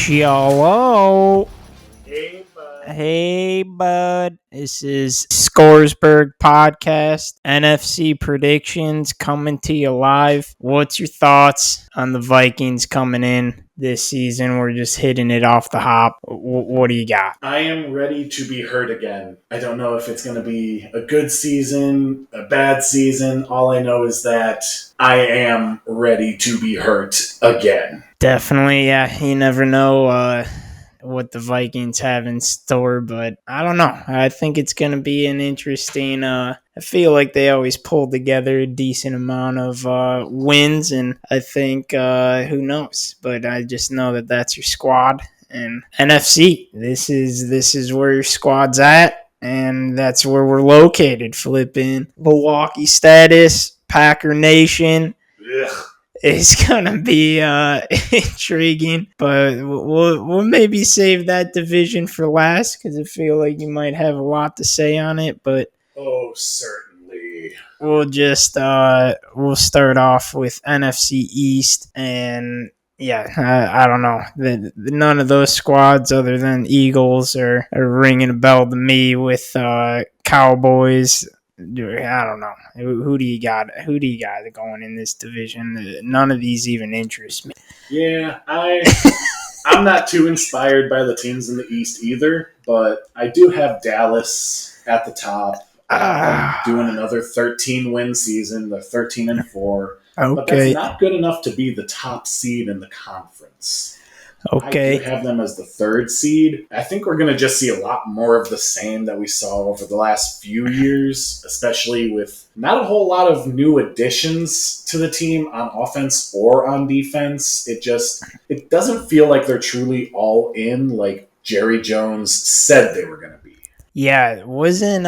Hello. Hey, bud. Hey, bud. This is Scoresburg Podcast. NFC predictions coming to you live. What's your thoughts on the Vikings coming in this season? We're just hitting it off the hop. What do you got? I am ready to be hurt again. I don't know if it's going to be a good season, a bad season. All I know is that I am ready to be hurt again. Definitely, yeah. You never know what the Vikings have in store, but I don't know. I think it's going to be an interesting. I feel like they always pull together a decent amount of wins, and I think who knows? But I just know that that's your squad, and NFC. This is where your squad's at, and that's where we're located. Flipping Milwaukee status, Packer Nation. Ugh. It's gonna be intriguing, but we'll maybe save that division for last because I feel like you might have a lot to say on it. But Oh, certainly. we'll just we'll start off with NFC East, and yeah, I don't know. None of those squads other than Eagles are ringing a bell to me with Cowboys. I don't know. Who do you got? Who do you got going in this division? None of these even interest me. Yeah, I'm not too inspired by the teams in the East either, but I do have Dallas at the top. Doing another 13-win season. They're 13-4. But that's Okay. not good enough to be the top seed in the conference. I Okay. do have them as the third seed. I think we're going to just see a lot more of the same that we saw over the last few years, especially with not a whole lot of new additions to the team on offense or on defense. It doesn't feel like they're truly all in like Jerry Jones said they were going to be. Yeah, wasn't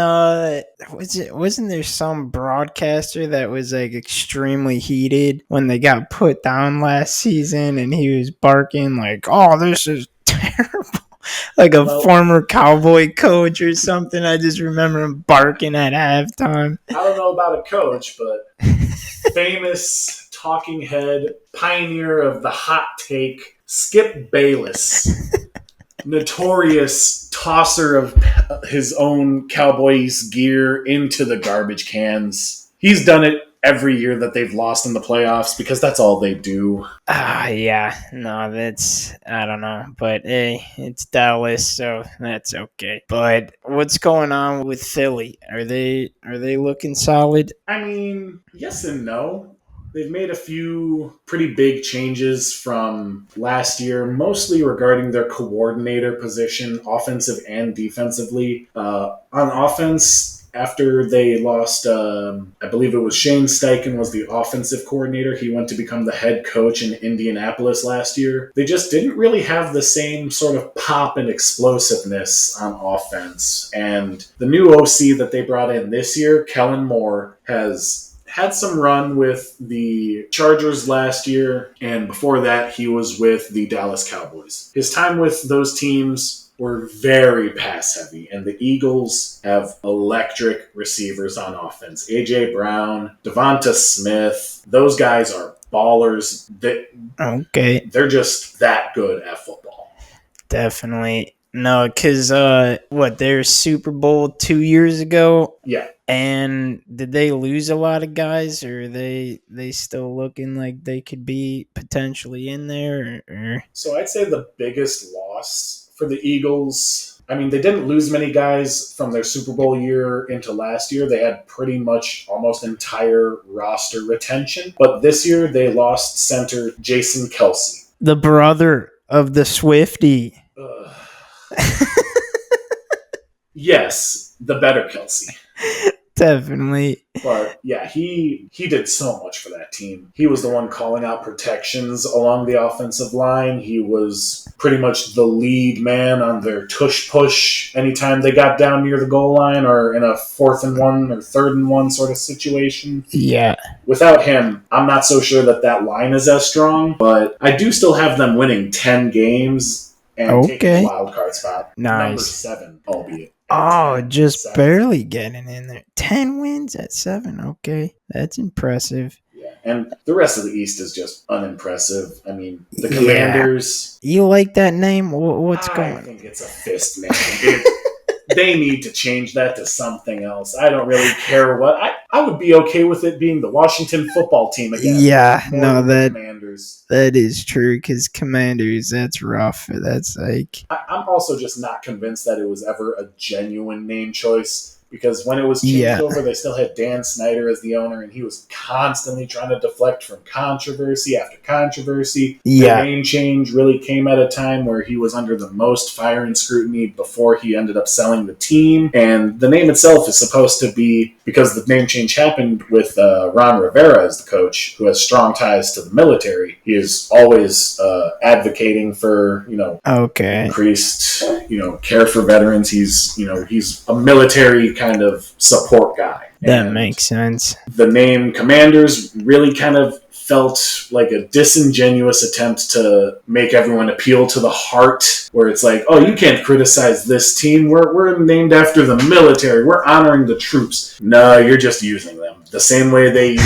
there some broadcaster that was like extremely heated when they got put down last season and he was barking like, "Oh, this is terrible." Like a former Cowboy coach or something. I just remember him barking at halftime. I don't know about a coach, but famous talking head, pioneer of the hot take, Skip Bayless. Notorious tosser of his own Cowboys gear into the garbage cans. He's done it every year that they've lost in the playoffs because that's all they do. Yeah. No, I don't know. But hey, it's Dallas, so that's okay. But what's going on with Philly? Are they looking solid? I mean, yes and no. They've made a few pretty big changes from last year, mostly regarding their coordinator position, offensive and defensively. On offense, after they lost, I believe it was Shane Steichen was the offensive coordinator. He went to become the head coach in Indianapolis last year. They just didn't really have the same sort of pop and explosiveness on offense. And the new OC that they brought in this year, Kellen Moore, has had some run with the Chargers last year, and before that, he was with the Dallas Cowboys. His time with those teams were very pass-heavy, and the Eagles have electric receivers on offense. A.J. Brown, Devonta Smith, those guys are ballers. Okay. They're just that good at football. Definitely. No, because they're Super Bowl 2 years ago? Yeah. And did they lose a lot of guys, or are they still looking like they could be potentially in there? Or? So I'd say the biggest loss for the Eagles, I mean, they didn't lose many guys from their Super Bowl year into last year. They had pretty much almost entire roster retention. But this year, they lost center Jason Kelce. The brother of the Swiftie. Yes, the better Kelce. Definitely. But yeah, he did so much for that team. He was the one calling out protections along the offensive line. He was pretty much the lead man on their tush push anytime they got down near the goal line or in a 4th and 1 or 3rd and 1 sort of situation. Yeah. Without him, I'm not so sure that line is as strong, but I do still have them winning 10 games and taking a wild card spot. Nice. Number 7, albeit. Oh, just barely getting in there. 10 wins at 7. Okay, that's impressive. Yeah. And the rest of the East is just unimpressive. I mean, the Yeah. Commanders, You like that name? What's I going? think it's a fist name. They need to change that to something else. I don't really care what. I would be okay with it being the Washington football team again, Yeah, more no, than the Commanders. that is true. Because Commanders, that's rough. That's like, I'm also just not convinced that it was ever a genuine name choice because when it was changed yeah, over, they still had Dan Snyder as the owner, and he was constantly trying to deflect from controversy after controversy. Their yeah. name change really came at a time where he was under the most fire and scrutiny before he ended up selling the team. And the name itself is supposed to be, because the name change happened with Ron Rivera as the coach, who has strong ties to the military. He is always advocating for, Okay, increased, care for veterans. He's a military kind of support guy. that And makes sense. the name Commanders really kind of felt like a disingenuous attempt to make everyone appeal to the heart, where it's like, oh, you can't criticize this team. We're named after the military. We're honoring the troops. No, you're just using them. The same way they've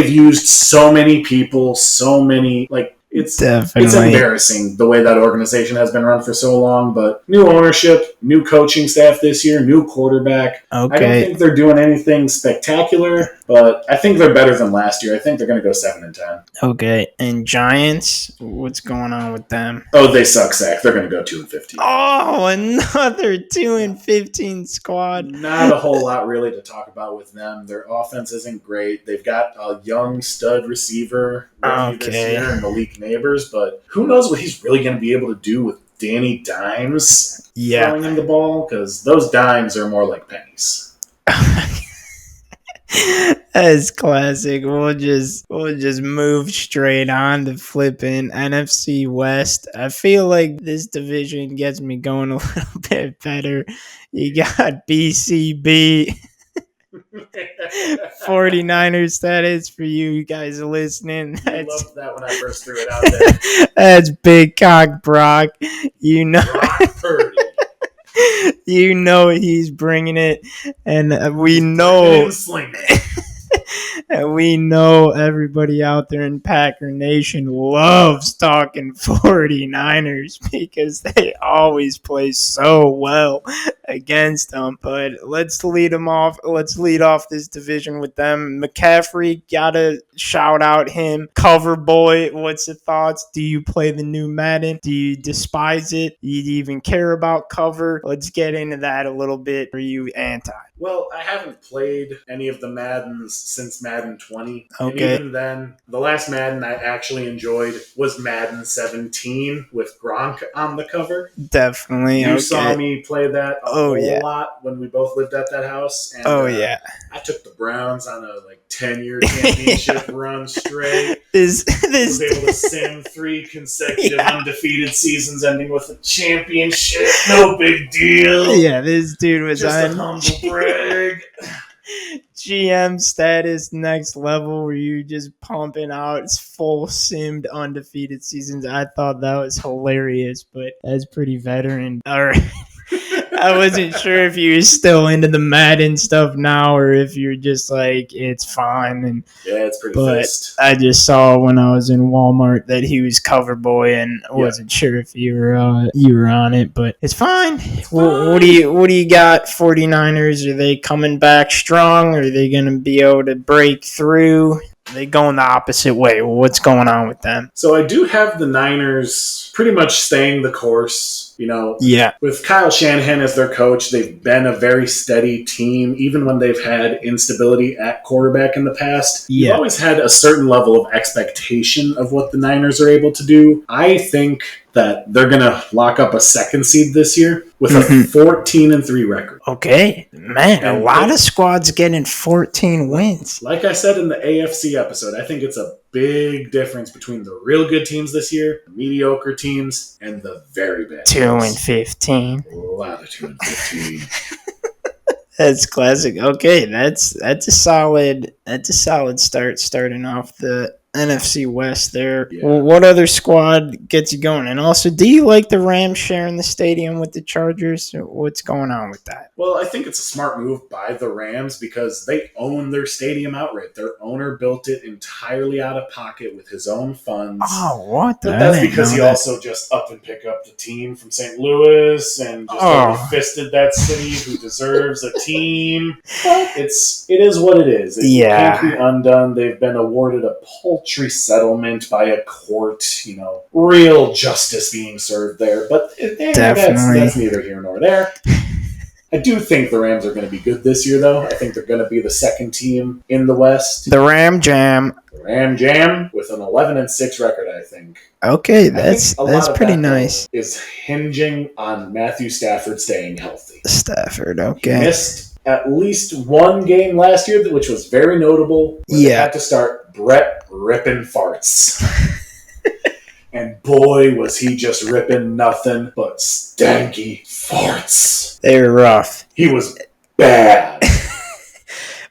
used so many people, so many, like, it's Definitely. embarrassing the way that organization has been run for so long. But new ownership, new coaching staff this year, new quarterback. I don't Okay, think they're doing anything spectacular, but I think they're better than last year. I think they're going to go 7-10. okay. And Giants, what's going on with them? Oh, they suck, Zach. They're going to go 2-15. Oh, another 2-15 squad. Not a whole lot really to talk about with them. Their offense isn't great. They've got a young stud receiver this year in Malik Neighbors, but who knows what he's really going to be able to do with Danny Dimes throwing him the ball, because those dimes are more like pennies. That's classic. We'll just move straight on to flipping NFC West. I feel like this division gets me going a little bit better. You got BCB. 49ers, that is for you guys listening. I loved that when I first threw it out there. That's Big Cock Brock. You know, Brock Purdy. you know he's bringing it, and we know. And we know everybody out there in Packer Nation loves talking 49ers because they always play so well against them. But let's lead them off. Let's lead off this division with them. McCaffrey, gotta shout out him. Cover boy, what's the thoughts? Do you play the new Madden? Do you despise it? Do you even care about cover? Let's get into that a little bit. Are you anti? Well, I haven't played any of the Maddens since Madden 20. Okay. And even then, the last Madden I actually enjoyed was Madden 17 with Gronk on the cover. Definitely. You saw me play that a whole lot when we both lived at that house. And, I took the Browns on a 10-year championship run straight. This was able to sim 3 consecutive undefeated seasons ending with a championship. No big deal. Yeah, this dude was just a humble brag. GM status next level, where you just pumping out full simmed undefeated seasons. I thought that was hilarious, but that's pretty veteran. All right. I wasn't sure if you were still into the Madden stuff now, or if you're just like, it's fine. And yeah, it's pretty but fast. I just saw when I was in Walmart that he was cover boy, and I wasn't sure if you were on it, but it's fine. What do you got? 49ers, are they coming back strong? Are they going to be able to break through? Are they going the opposite way? What's going on with them? So I do have the Niners pretty much staying the course. With Kyle Shanahan as their coach, they've been a very steady team, even when they've had instability at quarterback in the past. You've always had a certain level of expectation of what the Niners are able to do. I think that they're going to lock up a second seed this year with a 14-3 record. Okay, man, a lot of squads getting 14 wins. Like I said in the AFC episode, I think it's a big difference between the real good teams this year, the mediocre teams, and the very bad teams. 2-15. A lot of 2-15. That's classic. Okay, that's a solid start starting off the NFC West there. Yeah. Well, what other squad gets you going? And also, do you like the Rams sharing the stadium with the Chargers? What's going on with that? Well, I think it's a smart move by the Rams because they own their stadium outright. Their owner built it entirely out of pocket with his own funds. Oh, what? But that's because he also just up and pick up the team from St. Louis and just totally fisted that city who deserves a team. But it is what it is. It can't be undone. They've been awarded a paltry settlement by a court. Real justice being served there. But that's neither here nor there. I do think the Rams are going to be good this year, though. I think they're going to be the second team in the West. The Ram Jam. The Ram Jam with an 11-6 record, I think. Okay, that's pretty nice. Is hinging on Matthew Stafford staying healthy. Stafford, okay. He missed at least one game last year, which was very notable. When they had to start Brett ripping farts. And boy, was he just ripping nothing but stanky farts. They were rough. He was bad.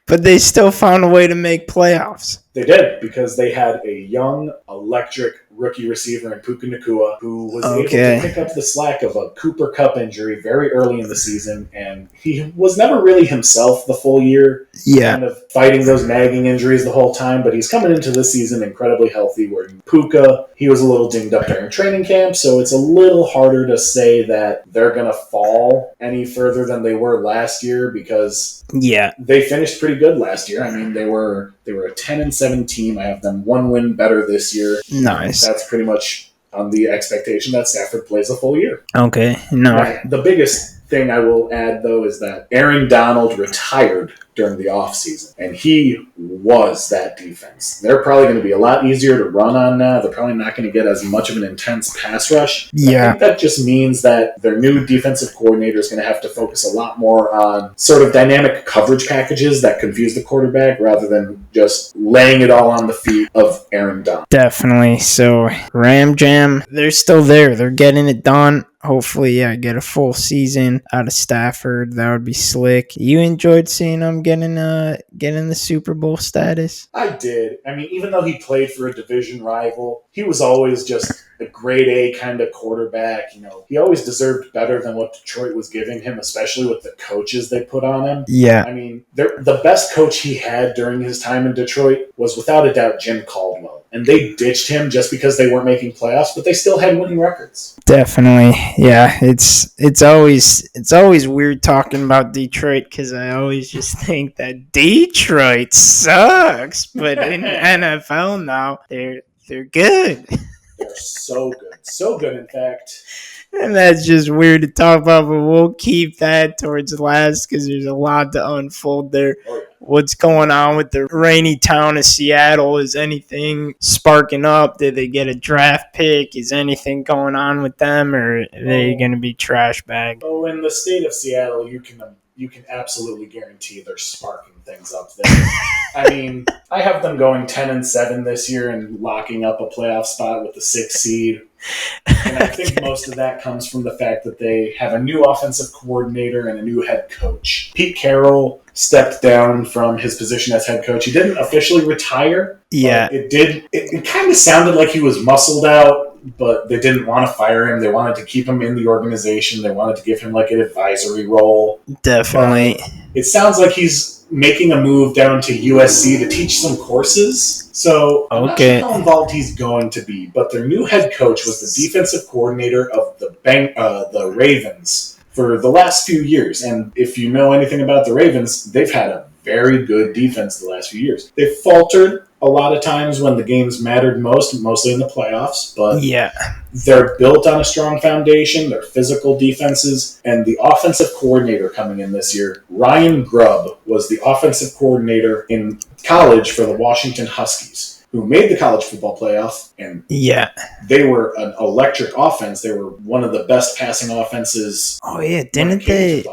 But they still found a way to make playoffs. They did, because they had a young, electric rookie receiver in Puka Nacua who was able to pick up the slack of a Cooper Kupp injury very early in the season, and he was never really himself the full year. Yeah. Kind of fighting those nagging injuries the whole time, but he's coming into this season incredibly healthy, where Puka, he was a little dinged up during training camp, so it's a little harder to say that they're going to fall any further than they were last year, because they finished pretty good last year. I mean, they were a 10-7 team. I have them one win better this year. Nice. That's pretty much on the expectation that Stafford plays a full year. Okay. No. Right. The biggest thing I will add, though, is that Aaron Donald retired during the offseason, and he was that defense. They're probably going to be a lot easier to run on now. They're probably not going to get as much of an intense pass rush. Yeah. I think that just means that their new defensive coordinator is going to have to focus a lot more on sort of dynamic coverage packages that confuse the quarterback rather than just laying it all on the feet of Aaron Donald. Definitely. So, Ram Jam, they're still there. They're getting it done. Hopefully, get a full season out of Stafford. That would be slick. You enjoyed seeing him getting the Super Bowl status? I did. I mean, even though he played for a division rival, he was always just a grade A kind of quarterback. He always deserved better than what Detroit was giving him, especially with the coaches they put on him. Yeah. I mean, the best coach he had during his time in Detroit was without a doubt Jim Caldwell. And they ditched him just because they weren't making playoffs, but they still had winning records. Definitely. Yeah, it's always weird talking about Detroit, because I always just think that Detroit sucks, but in NFL now they're good. They're so good, in fact. And that's just weird to talk about, but we'll keep that towards last because there's a lot to unfold there. Oh, yeah. What's going on with the rainy town of Seattle? Is anything sparking up? Did they get a draft pick? Is anything going on with them, or are they going to be trash bag? Oh, in the state of Seattle, you can absolutely guarantee they're sparking things up there. I mean, I have them going 10-7 this year and locking up a playoff spot with the 6th seed. And I think most of that comes from the fact that they have a new offensive coordinator and a new head coach. Pete Carroll stepped down from his position as head coach. He didn't officially retire. Yeah. It kind of sounded like he was muscled out, but they didn't want to fire him. They wanted to keep him in the organization. They wanted to give him like an advisory role. Definitely. It sounds like he's making a move down to USC to teach some courses. So I'm not sure how involved he's going to be. But their new head coach was the defensive coordinator of the Ravens for the last few years. And if you know anything about the Ravens, they've had a very good defense the last few years. They've faltered a lot of times when the games mattered mostly in the playoffs, but they're built on a strong foundation. They're physical defenses, and the offensive coordinator coming in this year, Ryan Grubb, was the offensive coordinator in college for the Washington Huskies, who made the college football playoff, and they were an electric offense. They were one of the best passing offenses. Oh yeah, didn't they?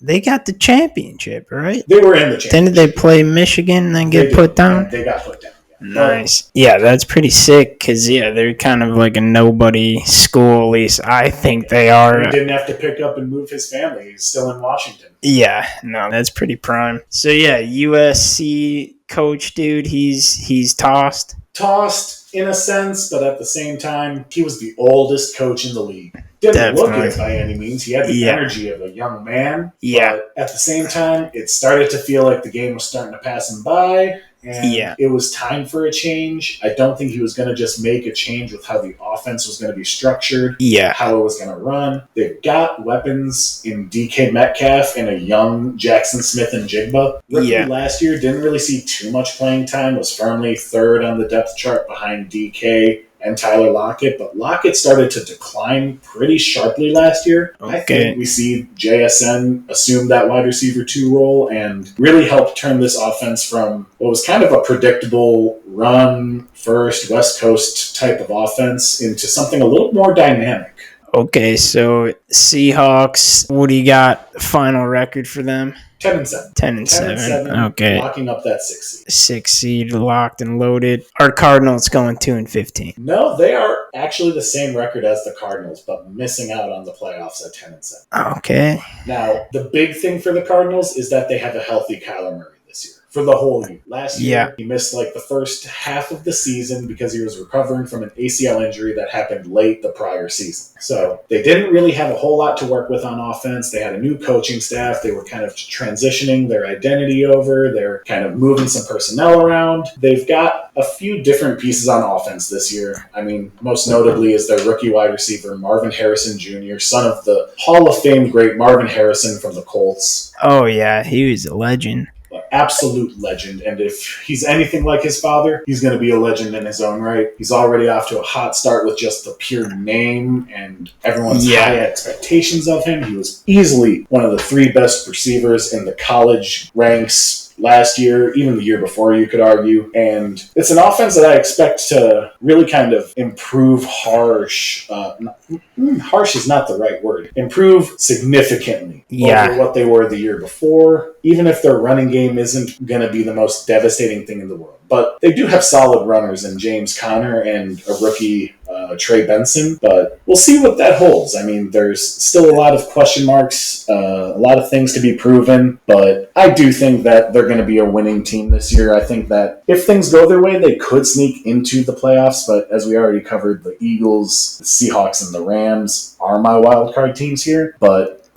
They got the championship, right? They were in the championship. Didn't they play Michigan and then get put down? They got put down. Nice. Yeah, that's pretty sick because, they're kind of like a nobody school, at least I think they are. He didn't have to pick up and move his family. He's still in Washington. Yeah, no, that's pretty prime. So, USC coach dude, he's tossed. tossed in a sense, but at the same time, he was the oldest coach in the league. Didn't look it by any means. He had the energy of a young man, but at the same time, it started to feel like the game was starting to pass him by, and it was time for a change. I don't think he was going to just make a change with how the offense was going to be structured, how it was going to run. They've got weapons in DK Metcalf and a young Jackson Smith and Jigba. Rookie last year didn't really see too much playing time, was firmly third on the depth chart behind DK and Tyler Lockett, but Lockett started to decline pretty sharply last year. I think we see JSN assume that wide receiver 2 role and really help turn this offense from what was kind of a predictable run first West Coast type of offense into something a little more dynamic. Okay, so Seahawks, what do you got? Final record for them? 10-7. 10-7. Okay. Locking up that 6 seed. 6 seed, locked and loaded. Are Cardinals going 2-15? No, they are actually the same record as the Cardinals, but missing out on the playoffs at 10-7. Okay. Now, the big thing for the Cardinals is that they have a healthy Kyler Murray this year. For the whole year. Last year, he missed like the first half of the season because he was recovering from an ACL injury that happened late the prior season. So they didn't really have a whole lot to work with on offense. They had a new coaching staff. They were kind of transitioning their identity over. They're kind of moving some personnel around. They've got a few different pieces on offense this year. I mean, most notably is their rookie wide receiver, Marvin Harrison Jr., son of the Hall of Fame great Marvin Harrison from the Colts. Oh, yeah. He was a legend. Absolute legend, and if he's anything like his father, he's going to be a legend in his own right. He's already off to a hot start with just the pure name and everyone's high expectations of him. He was easily one of the 3 best receivers in the college ranks last year, even the year before, you could argue. And it's an offense that I expect to really kind of improve harsh is not the right word. Improve significantly over what they were the year before, even if their running game isn't going to be the most devastating thing in the world. But they do have solid runners in James Conner and a rookie Trey Benson, but we'll see what that holds. I mean, there's still a lot of question marks, a lot of things to be proven, but I do think that they're going to be a winning team this year. I think that if things go their way, they could sneak into the playoffs, but as we already covered, the Eagles, the Seahawks, and the Rams are my wild card teams here, but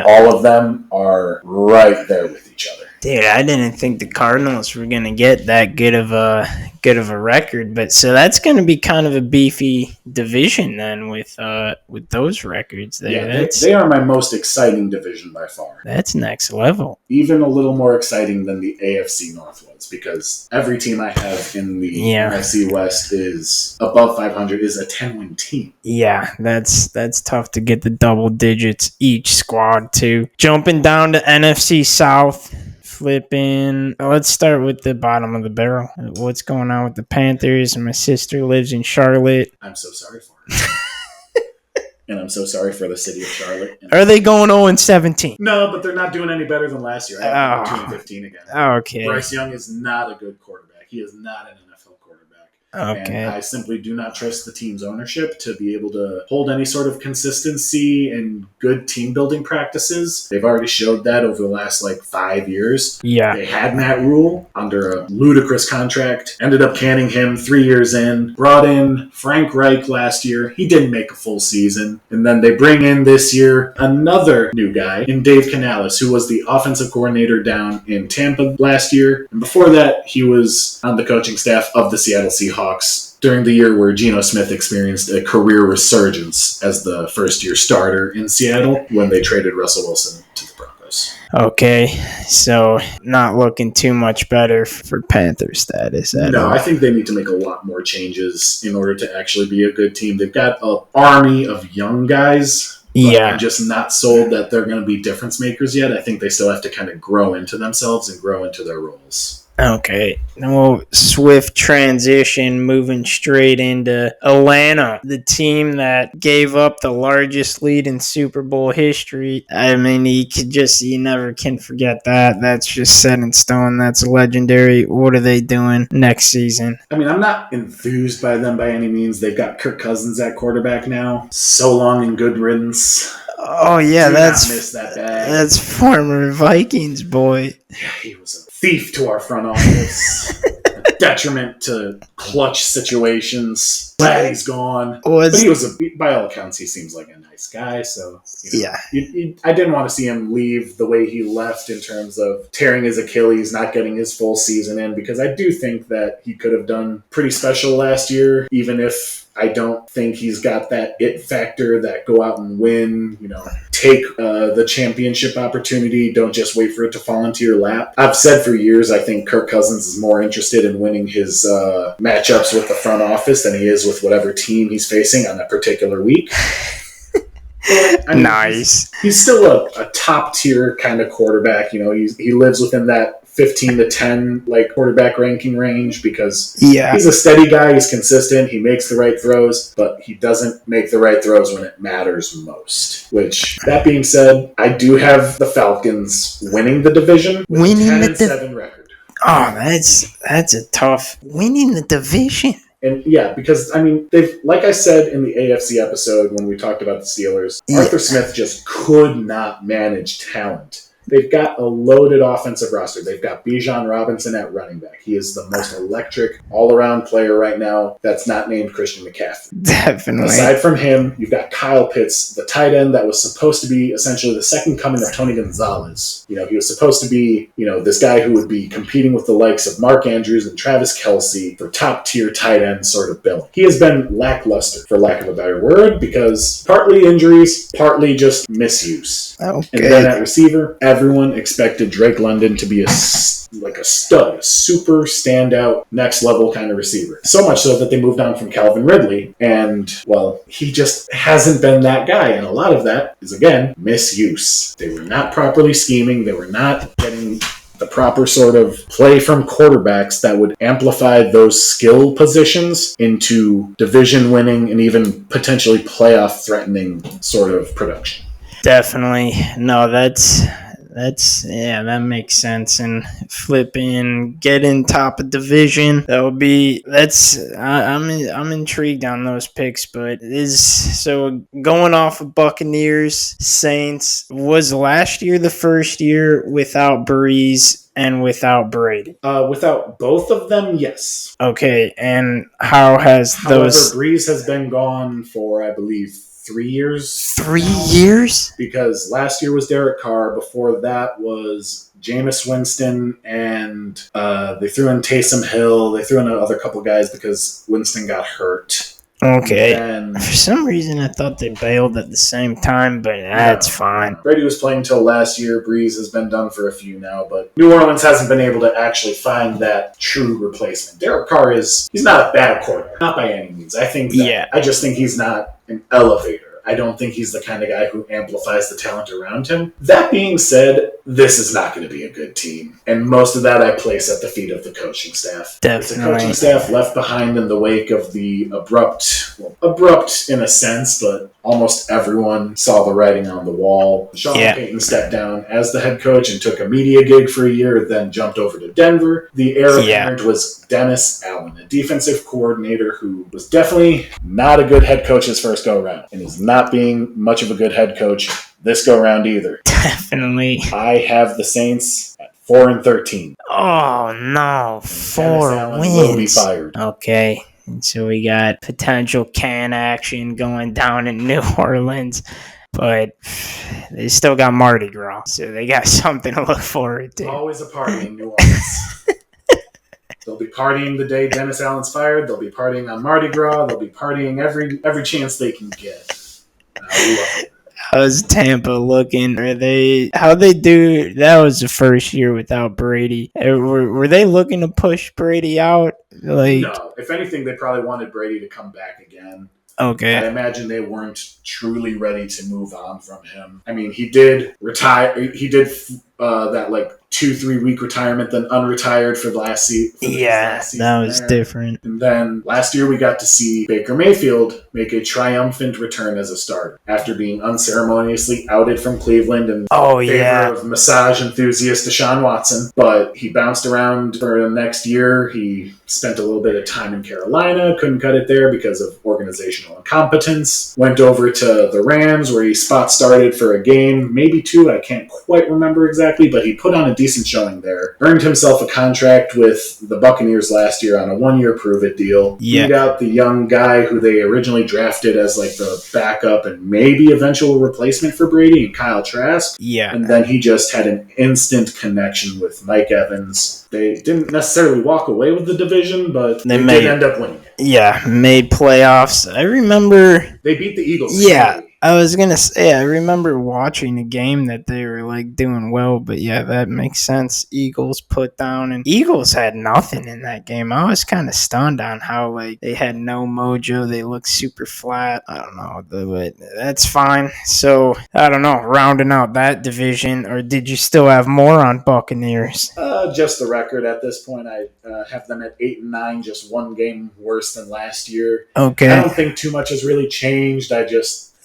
all of them are right there with each other. Dude, I didn't think the Cardinals were going to get that good of a record, but so that's going to be kind of a beefy division then with those records there. Yeah, they are my most exciting division by far. That's next level. Even a little more exciting than the AFC North was, because every team I have in the NFC West is above 500, is a 10-win team. Yeah, that's tough to get the double digits each squad to. Jumping down to NFC South. Flipping. Let's start with the bottom of the barrel. What's going on with the Panthers? My sister lives in Charlotte. I'm so sorry for her. And I'm so sorry for the city of Charlotte. Are they going 0-17? No, but they're not doing any better than last year. I have 2-15 again. Okay. Bryce Young is not a good quarterback. He is not an NFL quarterback. Okay. And I simply do not trust the team's ownership to be able to hold any sort of consistency and good team building practices. They've already showed that over the last 5 years. Yeah. They had Matt Rule under a ludicrous contract, ended up canning him 3 years in, brought in Frank Reich last year. He didn't make a full season. And then they bring in this year another new guy in Dave Canales, who was the offensive coordinator down in Tampa last year. And before that, he was on the coaching staff of the Seattle Seahawks during the year where Geno Smith experienced a career resurgence as the first-year starter in Seattle when they traded Russell Wilson to the Broncos. Okay, so not looking too much better for Panther status. No, I think they need to make a lot more changes in order to actually be a good team. They've got an army of young guys. I'm just not sold that they're going to be difference makers yet. I think they still have to kind of grow into themselves and grow into their roles. Okay, well, swift transition, moving straight into Atlanta, the team that gave up the largest lead in Super Bowl history. I mean, you never can forget that. That's just set in stone. That's legendary. What are they doing next season? I mean, I'm not enthused by them by any means. They've got Kirk Cousins at quarterback now. So long and good riddance. Oh, yeah, miss that bag. That's former Vikings boy. Yeah, he was a thief to our front office. detriment to clutch situations. Glad he's gone. Was But he was, by all accounts, he seems like a nice guy. So, yeah. I didn't want to see him leave the way he left in terms of tearing his Achilles, not getting his full season in, because I do think that he could have done pretty special last year, even if I don't think he's got that it factor that go out and win, take the championship opportunity. Don't just wait for it to fall into your lap. I've said for years, I think Kirk Cousins is more interested in winning his matchups with the front office than he is with whatever team he's facing on that particular week. But, nice. He's still a top tier kind of quarterback. He lives within that 15 to 10 quarterback ranking range because he's a steady guy. He's consistent. He makes the right throws, but he doesn't make the right throws when it matters most. Which, that being said, I do have the Falcons winning the division with a 10-7 record. Oh, that's a tough winning the division. And yeah, because they've, like I said in the AFC episode when we talked about the Steelers, Arthur Smith just could not manage talent. They've got a loaded offensive roster. They've got Bijan Robinson at running back. He is the most electric all-around player right now that's not named Christian McCaffrey. Definitely. Aside from him, you've got Kyle Pitts, the tight end that was supposed to be essentially the second coming of Tony Gonzalez. He was supposed to be, this guy who would be competing with the likes of Mark Andrews and Travis Kelce for top-tier tight end sort of bill. He has been lackluster, for lack of a better word, because partly injuries, partly just misuse. Okay. And then at receiver, everyone expected Drake London to be a stud, a super standout, next level kind of receiver. So much so that they moved on from Calvin Ridley, and, well, he just hasn't been that guy, and a lot of that is, again, misuse. They were not properly scheming, they were not getting the proper sort of play from quarterbacks that would amplify those skill positions into division-winning and even potentially playoff-threatening sort of production. Definitely. No, that makes sense. And flipping, getting top of division, I'm intrigued on those picks, but so going off of Buccaneers, Saints, was last year the first year without Breeze and without Brady? Without both of them, yes. Okay, and how has those... However, Breeze has been gone for, I believe, 3 years. 3 years? Because last year was Derek Carr. Before that was Jameis Winston, and they threw in Taysom Hill. They threw in another couple guys because Winston got hurt. Okay. For some reason, I thought they bailed at the same time, but that's fine. Brady was playing until last year. Breeze has been done for a few now, but New Orleans hasn't been able to actually find that true replacement. Derek Carr he's not a bad quarterback, not by any means. I just think he's not an elevator. I don't think he's the kind of guy who amplifies the talent around him. That being said, this is not going to be a good team. And most of that I place at the feet of the coaching staff. Definitely. It's a coaching staff left behind in the wake of the abrupt in a sense, but almost everyone saw the writing on the wall. Sean Payton stepped down as the head coach and took a media gig for a year, then jumped over to Denver. The heir apparent was Dennis Allen, a defensive coordinator who was definitely not a good head coach his first go-around, and is not being much of a good head coach this go-around either. Definitely. I have the Saints at 4-13. Oh, no. 4 wins. Will be fired. Okay. And so we got potential can action going down in New Orleans, but they still got Mardi Gras, so they got something to look forward to. Always a party in New Orleans. They'll be partying the day Dennis Allen's fired. They'll be partying on Mardi Gras. They'll be partying every chance they can get. I love it. How's Tampa looking? How'd they do? That was the first year without Brady. Were they looking to push Brady out? No. If anything, they probably wanted Brady to come back again. Okay. I imagine they weren't truly ready to move on from him. I mean, he did retire. He did that 2-3 week retirement, then unretired for the last season. Yeah, that was different. And then last year we got to see Baker Mayfield make a triumphant return as a starter after being unceremoniously outed from Cleveland in favor of massage enthusiast Deshaun Watson. But he bounced around for the next year. He spent a little bit of time in Carolina, couldn't cut it there because of organizational incompetence. Went over to the Rams where he spot started for a game, maybe 2, I can't quite remember exactly, but he put on a decent decent showing there. Earned himself a contract with the Buccaneers last year on a 1-year prove-it deal. Yeah. Beat out the young guy who they originally drafted as like the backup and maybe eventual replacement for Brady, and Kyle Trask. Yeah. And then he just had an instant connection with Mike Evans. They didn't necessarily walk away with the division, but they did end up winning it. Yeah, made playoffs. I remember they beat the Eagles. Yeah, handily. I was gonna say, I remember watching a game that they were like doing well, but yeah, that makes sense. Eagles put down, and Eagles had nothing in that game. I was kind of stunned on how like they had no mojo. They looked super flat. I don't know, but that's fine. So I don't know. Rounding out that division, or did you still have more on Buccaneers? Just the record at this point. I have them at 8-9, just one game worse than last year. Okay. I don't think too much has really changed.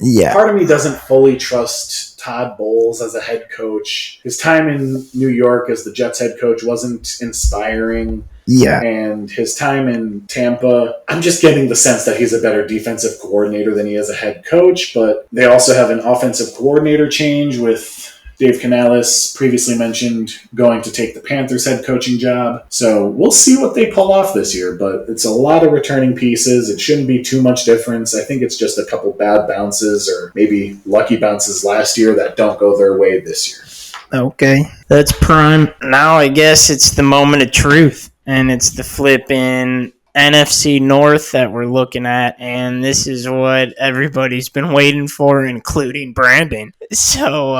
Yeah. Part of me doesn't fully trust Todd Bowles as a head coach. His time in New York as the Jets head coach wasn't inspiring. Yeah. And his time in Tampa, I'm just getting the sense that he's a better defensive coordinator than he is a head coach. But they also have an offensive coordinator change with Dave Canales, previously mentioned, going to take the Panthers head coaching job. So we'll see what they pull off this year, but it's a lot of returning pieces. It shouldn't be too much difference. I think it's just a couple bad bounces or maybe lucky bounces last year that don't go their way this year. Okay, that's prime. Now I guess it's the moment of truth, and it's the flipping NFC North that we're looking at, and this is what everybody's been waiting for, including Brandon. So,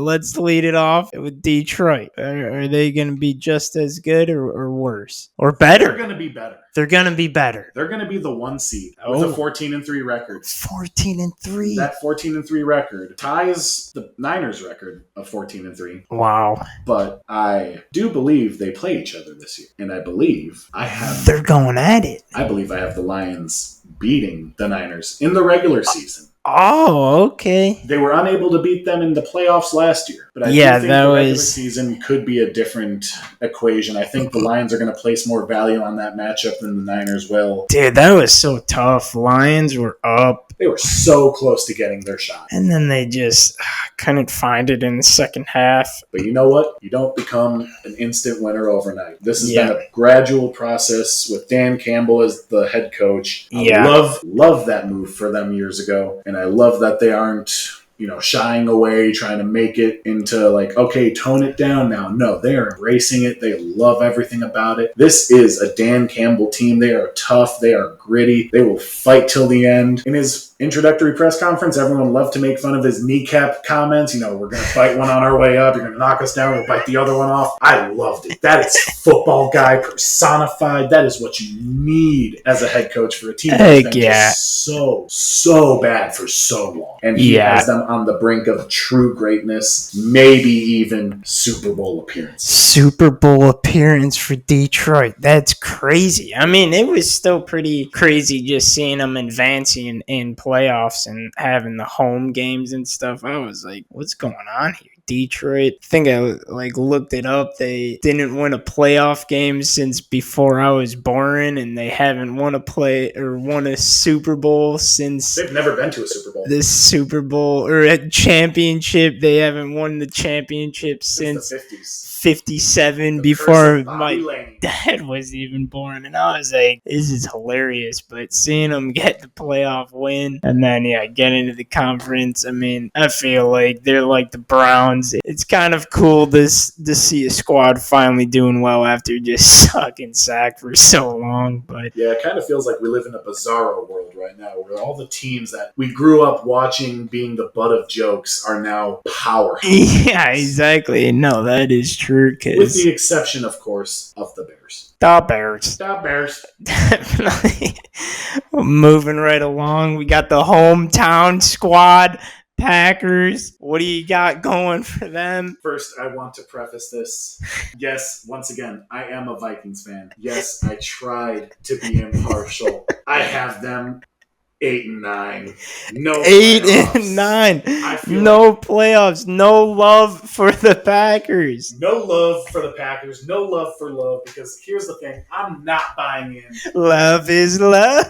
let's lead it off with Detroit. Are they going to be just as good or worse? Or better? They're going to be better. They're going to be better. They're going to be the 1 seed with a 14-3 record. 14-3. That 14-3 record ties the Niners record of 14-3. Wow. But I do believe they play each other this year. And I believe they're going at it. I believe I have the Lions beating the Niners in the regular season. Oh, okay. They were unable to beat them in the playoffs last year. But I do think the regular season could be a different equation. I think the Lions are going to place more value on that matchup than the Niners will. Dude, that was so tough. Lions were up. They were so close to getting their shot. And then they just couldn't find it in the second half. But you know what? You don't become an instant winner overnight. This has been a gradual process with Dan Campbell as the head coach. I love that move for them years ago. And I love that they aren't, shying away, trying to make it into like, okay, tone it down now. No, they are embracing it. They love everything about it. This is a Dan Campbell team. They are tough. They are gritty. They will fight till the end. In his introductory press conference, everyone loved to make fun of his kneecap comments. We're going to fight one on our way up. You're going to knock us down. We'll bite the other one off. I loved it. That is football guy personified. That is what you need as a head coach for a team that's been just so bad for so long. And he has them on the brink of true greatness, maybe even Super Bowl appearance. Super Bowl appearance for Detroit. That's crazy. I mean, it was still pretty crazy just seeing them advancing in playoffs and having the home games and stuff. I was like, what's going on here? Detroit. I think I looked it up. They didn't win a playoff game since before I was born, and they haven't won a Super Bowl since. They've never been to a Super Bowl. This Super Bowl or a championship. They haven't won the championship since the 50s. 57 before my dad was even born, and I was like, this is hilarious. But seeing them get the playoff win and then get into the conference, I mean, I feel like they're like the Browns. It's kind of cool to see a squad finally doing well after just sucking sack for so long. But yeah, it kind of feels like we live in a bizarro world right now where all the teams that we grew up watching being the butt of jokes are now powerhouses. Yeah, exactly. No, that is true. With the exception, of course, of the Bears. The Bears. Definitely. Moving right along, we got the hometown squad, Packers. What do you got going for them? First, I want to preface this. Yes, once again, I am a Vikings fan. Yes, I tried to be impartial. I have them 8 and 9. No 8 and 9. playoffs. I feel No playoffs. No love for the Packers. no love for the Packers. No love for love, because here's the thing. I'm not buying in. Love is love.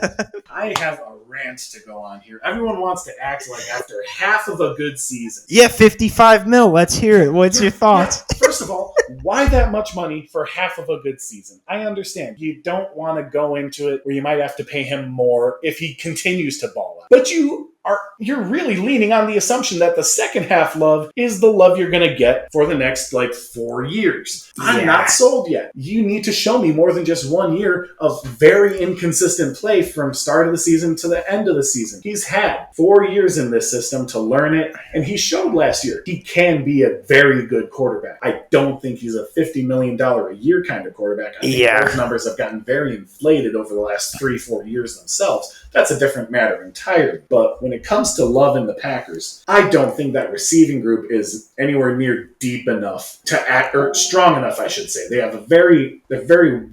I have a rant to go on here. Everyone wants to act like after half of a good season. Yeah, 55 mil. Let's hear it. What's your thoughts? Yeah. First of all, why that much money for half of a good season? I understand. You don't want to go into it where you might have to pay him more if he continues to ball out. But you're really leaning on the assumption that the second half love is the love you're going to get for the next 4 years. Yeah. I'm not sold yet. You need to show me more than just 1 year of very inconsistent play from start of the season to the end of the season. He's had 4 years in this system to learn it, and he showed last year he can be a very good quarterback. I don't think he's a $50 million a year kind of quarterback. I think those numbers have gotten very inflated over the last 3-4 years themselves. That's a different matter entirely. But when it comes to love in the Packers, I don't think that receiving group is anywhere near deep enough to act, or strong enough, I should say. They have a very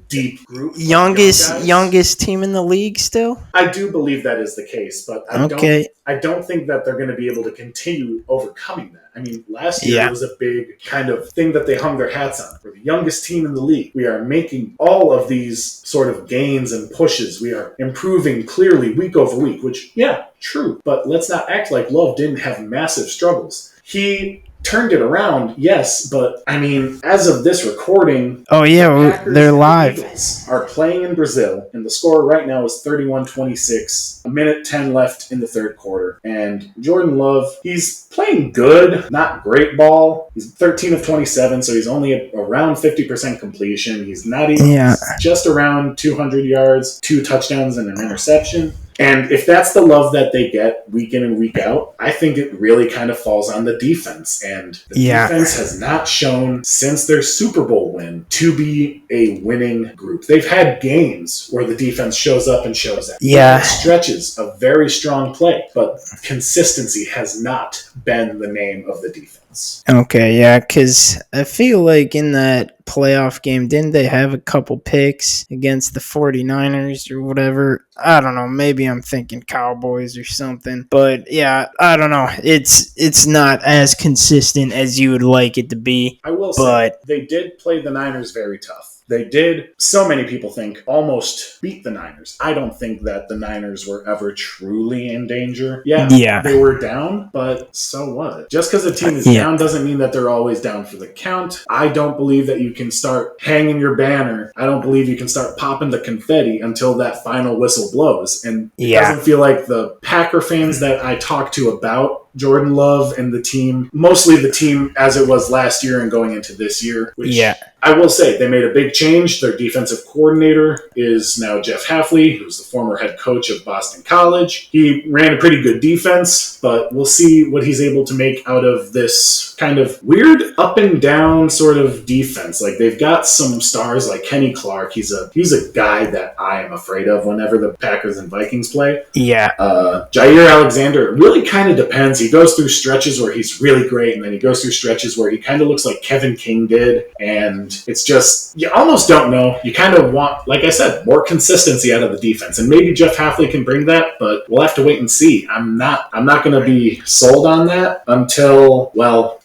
deep group. Youngest team in the league still? I do believe that is the case, but I don't think that they're going to be able to continue overcoming that. I mean, last year it was a big kind of thing that they hung their hats on. We're the youngest team in the league. We are making all of these sort of gains and pushes. We are improving clearly week over week, which, true. But let's not act like Love didn't have massive struggles. He turned it around, yes, but I mean, as of this recording, they're live. The Eagles are playing in Brazil, and the score right now is 31-26. A minute 10 left in the third quarter, and Jordan Love, he's playing good, not great ball. He's 13 of 27, so he's only around 50% completion. He's not even just around 200 yards, 2 touchdowns, and an interception. And if that's the love that they get week in and week out, I think it really kind of falls on the defense. And the defense has not shown since their Super Bowl win to be a winning group. They've had games where the defense shows up and shows out. Yeah. Stretches of very strong play, but consistency has not been the name of the defense. Okay, yeah, because I feel like in that playoff game, didn't they have a couple picks against the 49ers or whatever? I don't know. Maybe I'm thinking Cowboys or something. But yeah, I don't know. It's not as consistent as you would like it to be. I will say, they did play the Niners very tough. They did, so many people think, almost beat the Niners. I don't think that the Niners were ever truly in danger. Yeah. They were down, but so what? Just because a team is down doesn't mean that they're always down for the count. I don't believe that you can start hanging your banner. I don't believe you can start popping the confetti until that final whistle blows. And it doesn't feel like the Packer fans that I talk to about Jordan Love and the team, mostly the team as it was last year and going into this year, which I will say they made a big change. Their defensive coordinator is now Jeff Hafley, who's the former head coach of Boston College. He ran a pretty good defense, but we'll see what he's able to make out of this kind of weird up and down sort of defense. Like, they've got some stars like Kenny Clark. He's a guy that I am afraid of whenever the Packers and Vikings play. Jair Alexander, it really kind of depends. He goes through stretches where he's really great, and then he goes through stretches where he kind of looks like Kevin King did, and it's just, you almost don't know. You kind of want, like I said, more consistency out of the defense, and maybe Jeff Hafley can bring that, but we'll have to wait and see. I'm not going to be sold on that until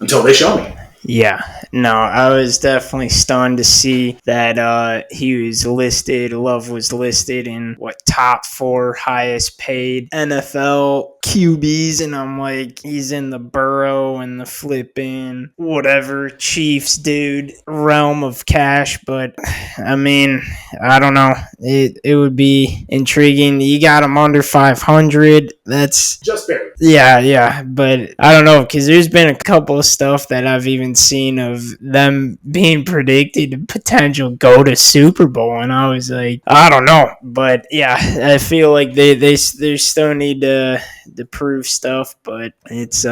they show me. Yeah, no, I was definitely stunned to see that Love was listed in top 4 highest paid NFL QBs, and I'm like, he's in the Burrow and the flipping whatever Chiefs dude realm of cash. But I mean, I don't know, it would be intriguing. You got him under 500. That's just barely. Yeah, but I don't know, because there's been a couple of stuff that I've even seen of them being predicted to potential go to Super Bowl, and I was like, I don't know. But yeah, I feel like they still need to prove stuff, but it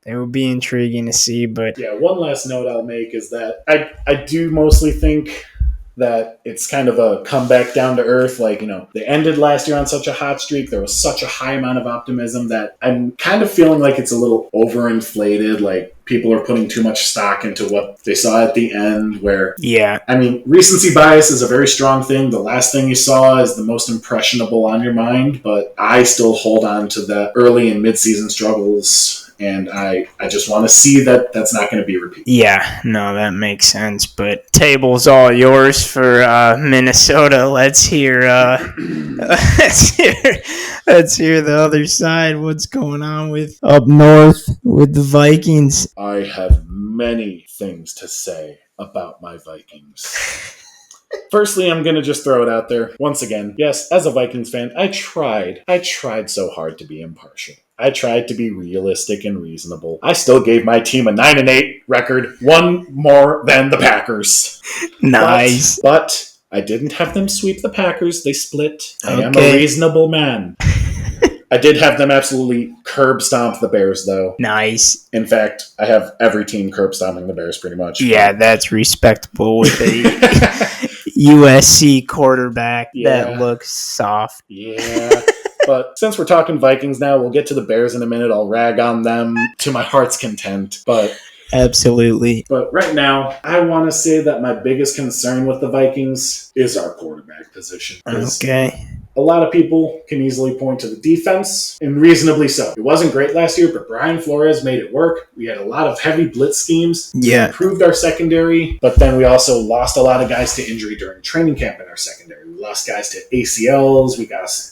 would be intriguing to see. But yeah, one last note I'll make is that I do mostly think that it's kind of a comeback down to earth. Like, they ended last year on such a hot streak. There was such a high amount of optimism that I'm kind of feeling like it's a little overinflated. Like, people are putting too much stock into what they saw at the end, where, I mean, recency bias is a very strong thing. The last thing you saw is the most impressionable on your mind, but I still hold on to the early and mid-season struggles. And I just want to see that that's not going to be repeated. Yeah, no, that makes sense. But table's all yours for Minnesota. Let's hear let's hear the other side. What's going on with up north with the Vikings? I have many things to say about my Vikings. Firstly, I'm going to just throw it out there. Once again, yes, as a Vikings fan, I tried so hard to be impartial. I tried to be realistic and reasonable. I still gave my team a 9-8 record, one more than the Packers. Nice. But I didn't have them sweep the Packers. They split. I am a reasonable man. I did have them absolutely curb stomp the Bears, though. Nice. In fact, I have every team curb stomping the Bears pretty much. Yeah, that's respectable with a USC quarterback that looks soft. Yeah. But since we're talking Vikings now, we'll get to the Bears in a minute. I'll rag on them to my heart's content. But absolutely. But right now, I want to say that my biggest concern with the Vikings is our quarterback position. Okay. A lot of people can easily point to the defense, and reasonably so. It wasn't great last year, but Brian Flores made it work. We had a lot of heavy blitz schemes. Yeah. We improved our secondary, but then we also lost a lot of guys to injury during training camp in our secondary. We lost guys to ACLs.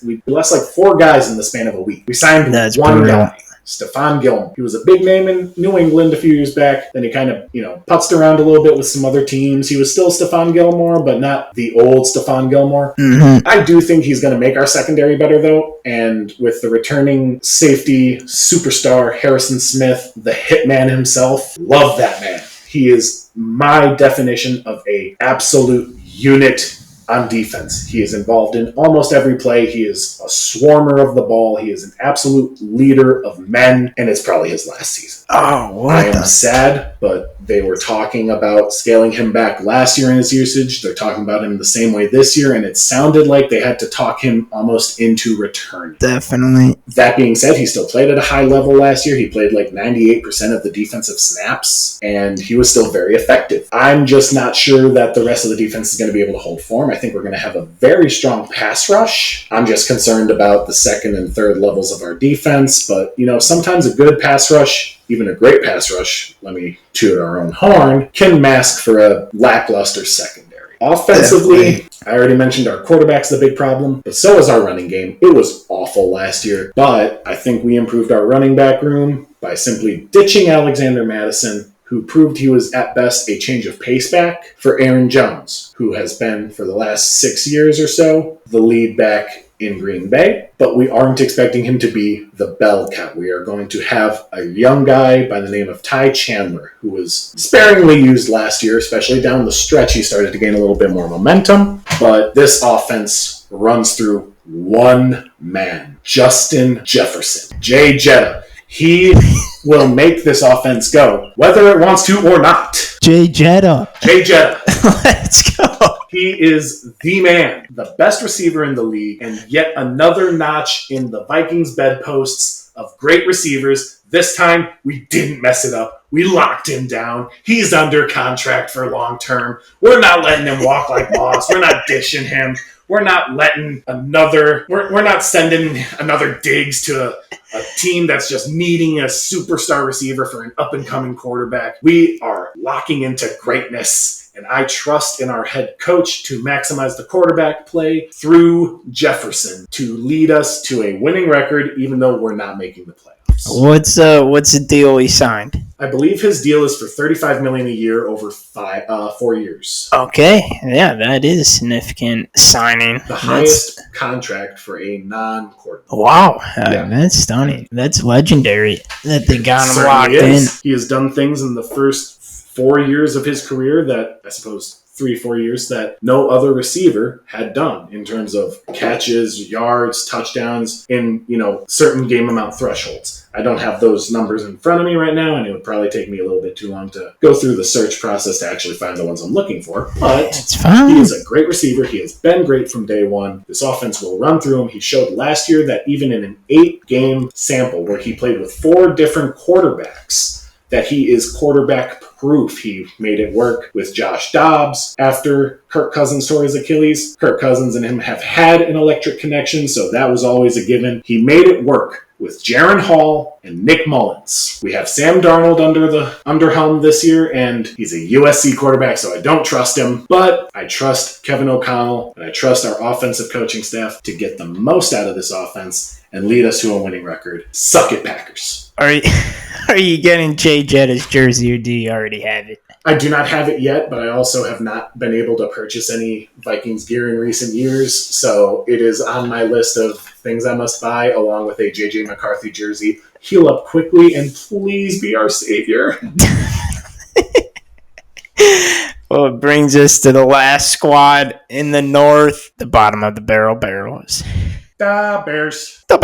We lost like 4 guys in the span of a week. We signed one guy. Stephon Gilmore. He was a big name in New England a few years back. Then he kind of, putzed around a little bit with some other teams. He was still Stephon Gilmore, but not the old Stephon Gilmore. Mm-hmm. I do think he's going to make our secondary better, though. And with the returning safety superstar Harrison Smith, the hitman himself, love that man. He is my definition of a absolute unit on defense. He is involved in almost every play. He is a swarmer of the ball. He is an absolute leader of men, and it's probably his last season. Oh, what? I am sad, but they were talking about scaling him back last year in his usage. They're talking about him the same way this year, and it sounded like they had to talk him almost into return. Definitely. That being said, he still played at a high level last year. He played like 98% of the defensive snaps, and he was still very effective. I'm just not sure that the rest of the defense is going to be able to hold form. I think we're going to have a very strong pass rush. I'm just concerned about the second and third levels of our defense, but, sometimes a good pass rush, even a great pass rush, let me toot our own horn, can mask for a lackluster secondary. Offensively, I already mentioned our quarterback's the big problem, but so is our running game. It was awful last year, but I think we improved our running back room by simply ditching Alexander Madison, who proved he was at best a change of pace back, for Aaron Jones, who has been, for the last 6 years or so, the lead back in Green Bay, but we aren't expecting him to be the bell cow. We are going to have a young guy by the name of Ty Chandler, who was sparingly used last year, especially down the stretch. He started to gain a little bit more momentum, but this offense runs through one man, Justin Jefferson, Jay Jetta. He will make this offense go, whether it wants to or not. Jay Jetta. Let's go. He is the man, the best receiver in the league, and yet another notch in the Vikings bedposts of great receivers. This time, we didn't mess it up. We locked him down. He's under contract for long term. We're not letting him walk like boss. We're not dishing him. We're not letting we're not sending another Diggs to a team that's just needing a superstar receiver for an up-and-coming quarterback. We are locking into greatness, and I trust in our head coach to maximize the quarterback play through Jefferson to lead us to a winning record, even though we're not making the playoffs. What's the deal he signed? I believe his deal is for $35 million a year over 4 years. Okay, yeah, that is a significant signing. The highest contract for a non-quarterback. Wow, that's stunning. That's legendary that they got him locked in. He has done things in the first 4 years of his career that I suppose 3-4 years that no other receiver had done in terms of catches, yards, touchdowns in, certain game amount thresholds. I don't have those numbers in front of me right now, and it would probably take me a little bit too long to go through the search process to actually find the ones I'm looking for. But he is a great receiver. He has been great from day one. This offense will run through him. He showed last year that even in an 8-game sample where he played with 4 different quarterbacks, that he is quarterback proof. He made it work with Josh Dobbs after Kirk Cousins tore his Achilles. Kirk Cousins and him have had an electric connection, so that was always a given. He made it work with Jaron Hall and Nick Mullins. We have Sam Darnold under helm this year, and he's a USC quarterback, so I don't trust him. But I trust Kevin O'Connell, and I trust our offensive coaching staff to get the most out of this offense and lead us to a winning record. Suck it, Packers. Are you getting Jay Jetta's jersey, or do you already have it? I do not have it yet, but I also have not been able to purchase any Vikings gear in recent years, so it is on my list of things I must buy, along with a J.J. McCarthy jersey. Heal up quickly and please be our savior. Well, it brings us to the last squad in the North, the bottom of the barrels. The Bears. The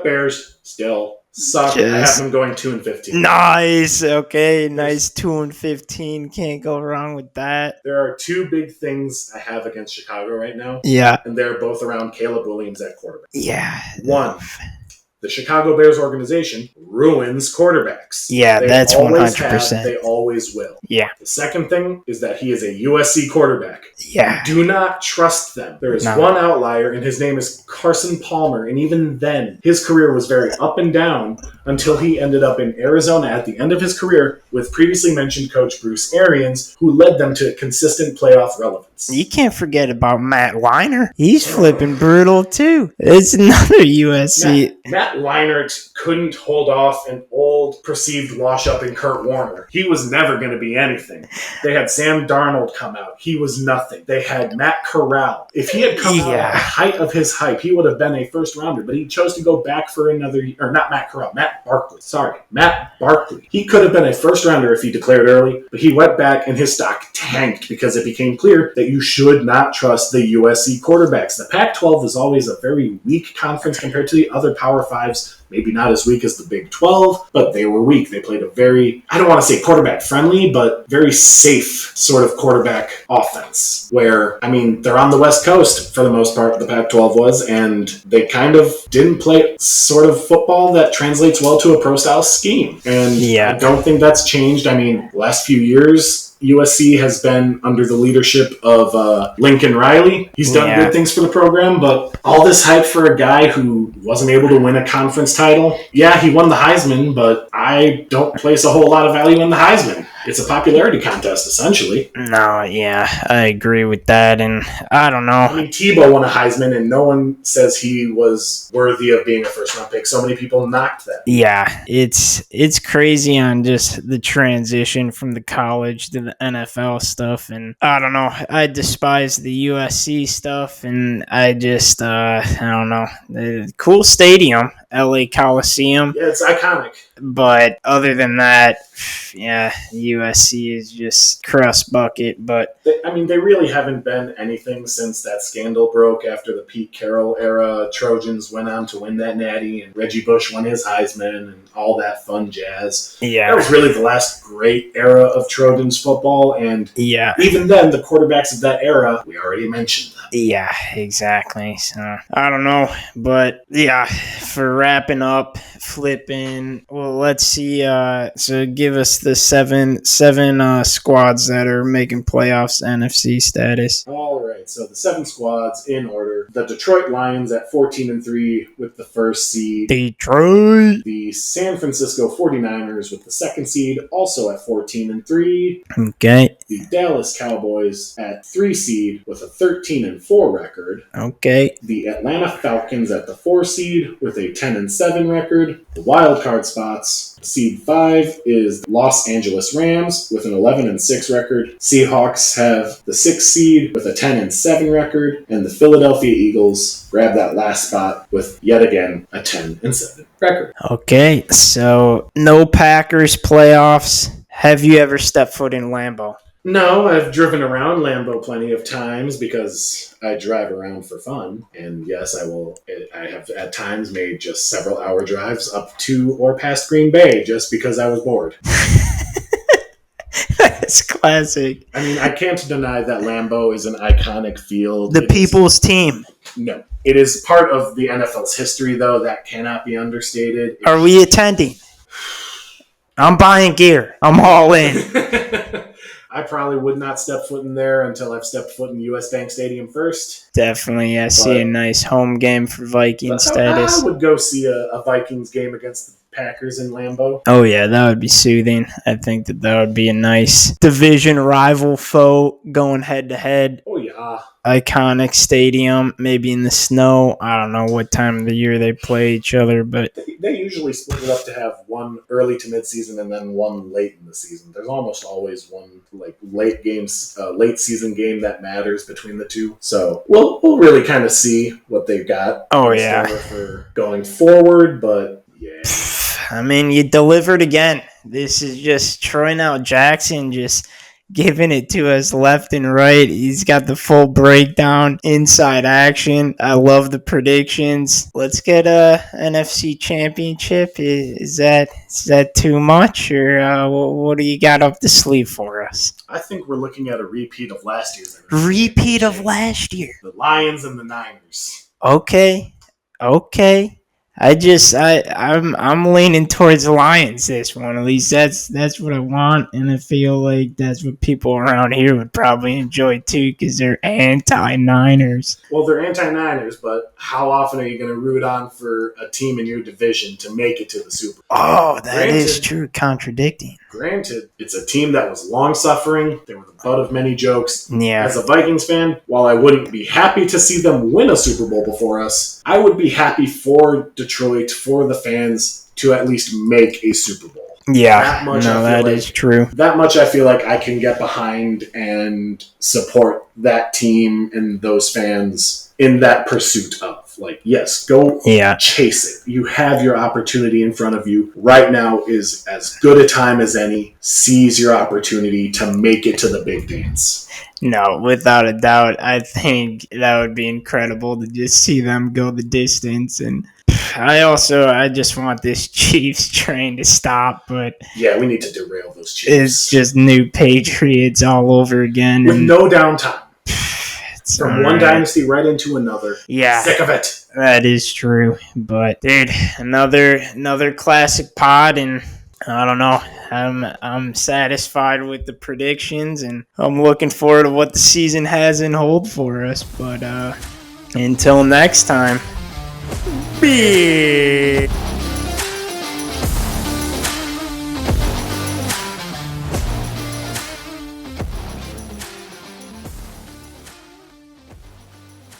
Bears still suck. I have them going 2-15. Nice. Okay, nice 2-15. Can't go wrong with that. There are 2 big things I have against Chicago right now. Yeah. And they're both around Caleb Williams at quarterback. Yeah. 1, the Chicago Bears organization ruins quarterbacks. Yeah, that's 100%. They always will. Yeah. The second thing is that he is a USC quarterback. Yeah. Do not trust them. There is one outlier, and his name is Carson Palmer. And even then, his career was very up and down until he ended up in Arizona at the end of his career with previously mentioned coach Bruce Arians, who led them to consistent playoff relevance. You can't forget about Matt Leinart. He's flipping brutal, too. It's another USC. Matt Leinart couldn't hold off an old perceived wash-up in Kurt Warner. He was never going to be anything. They had Sam Darnold come out. He was nothing. They had Matt Corral. If he had come out at the height of his hype, he would have been a first-rounder, but he chose to go back for another – or not Matt Corral, Matt Barkley. Sorry, Matt Barkley. He could have been a first-rounder if he declared early, but he went back and his stock tanked because it became clear that you should not trust the USC quarterbacks. The Pac-12 was always a very weak conference compared to the other Power 5s. Maybe not as weak as the Big 12, but they were weak. They played a very, I don't want to say quarterback friendly, but very safe sort of quarterback offense where, they're on the West Coast for the most part, the Pac-12 was, and they kind of didn't play sort of football that translates well to a pro-style scheme. And I don't think that's changed. Last few years, USC has been under the leadership of Lincoln Riley. He's done good things for the program, but all this hype for a guy who wasn't able to win a conference title. Yeah, he won the Heisman, but I don't place a whole lot of value in the Heisman. It's a popularity contest, essentially. No, yeah, I agree with that, and I don't know. Tebow won a Heisman, and no one says he was worthy of being a first-round pick. So many people knocked that. Yeah, it's crazy on just the transition from the college to the NFL stuff, and I don't know. I despise the USC stuff, and I just, I don't know. Cool stadium, LA Coliseum. Yeah, it's iconic. But other than that, yeah, USC is just crust bucket. But they really haven't been anything since that scandal broke after the Pete Carroll era. Trojans went on to win that Natty, and Reggie Bush won his Heisman, and all that fun jazz. Yeah, that was really the last great era of Trojans football. And even then, the quarterbacks of that era, we already mentioned them. Yeah, exactly. So I don't know, but yeah, for wrapping up, flipping. Well, let's see. So give us the seven squads that are making playoffs NFC status. All right. So the 7 squads in order: the Detroit Lions at 14-3 with the first seed. Detroit. The San Francisco 49ers with the second seed, also at 14-3. Okay. The Dallas Cowboys at 3 seed with a 13-4 record. Okay. The Atlanta Falcons at the 4 seed with a 10-7 record. The wild card spots, seed 5 is Los Angeles Rams with an 11-6 record. Seahawks have the 6th seed with a 10-7 record, and the Philadelphia Eagles grab that last spot with yet again a 10-7 record. Okay, so no Packers playoffs. Have you ever stepped foot in Lambeau? No, I've driven around Lambeau plenty of times because I drive around for fun. And yes, I will. I have at times made just several hour drives up to or past Green Bay just because I was bored. That's classic. I mean, I can't deny that Lambeau is an iconic field. The people's team. No. It is part of the NFL's history, though. That cannot be understated. Are we attending? I'm buying gear. I'm all in. I probably would not step foot in there until I've stepped foot in US Bank Stadium first. Definitely. I see a nice home game for Vikings status. I would go see a Vikings game against the Packers in Lambeau. Oh, yeah, that would be soothing. I think that would be a nice division rival foe going head-to-head. Oh, yeah. Iconic stadium, maybe in the snow. I don't know what time of the year they play each other, but they usually split it up to have one early to mid-season and then one late in the season. There's almost always one late season game that matters between the two. So we'll really kind of see what they've got. Oh, yeah. For going forward, but yeah. I mean, you delivered again. This is just Troy Now Jackson just giving it to us left and right. He's got the full breakdown, inside action. I love the predictions. Let's get a NFC Championship. Is that too much, or what do you got up the sleeve for us? I think we're looking at a repeat of last year's. Repeat of last year. The Lions and the Niners. Okay. I'm leaning towards the Lions this one. At least that's what I want, and I feel like that's what people around here would probably enjoy too, because they're anti-Niners. Well, they're anti-Niners, but how often are you going to root on for a team in your division to make it to the Super Bowl? Oh, that is true. Contradicting. Granted, it's a team that was long-suffering. They were the butt of many jokes. Yeah. As a Vikings fan, while I wouldn't be happy to see them win a Super Bowl before us, I would be happy for Detroit, for the fans, to at least make a Super Bowl. Yeah, that is true. That much I feel like I can get behind and support that team and those fans in that pursuit of. Like, yes, go chase it. You have your opportunity in front of you. Right now is as good a time as any. Seize your opportunity to make it to the big dance. No, without a doubt. I think that would be incredible to just see them go the distance. And I just want this Chiefs train to stop. But yeah, we need to derail those Chiefs. It's just new Patriots all over again. With no downtime. From one dynasty right into another. Yeah. Sick of it. That is true. But, dude, another classic pod, and I don't know. I'm satisfied with the predictions, and I'm looking forward to what the season has in hold for us. But until next time, be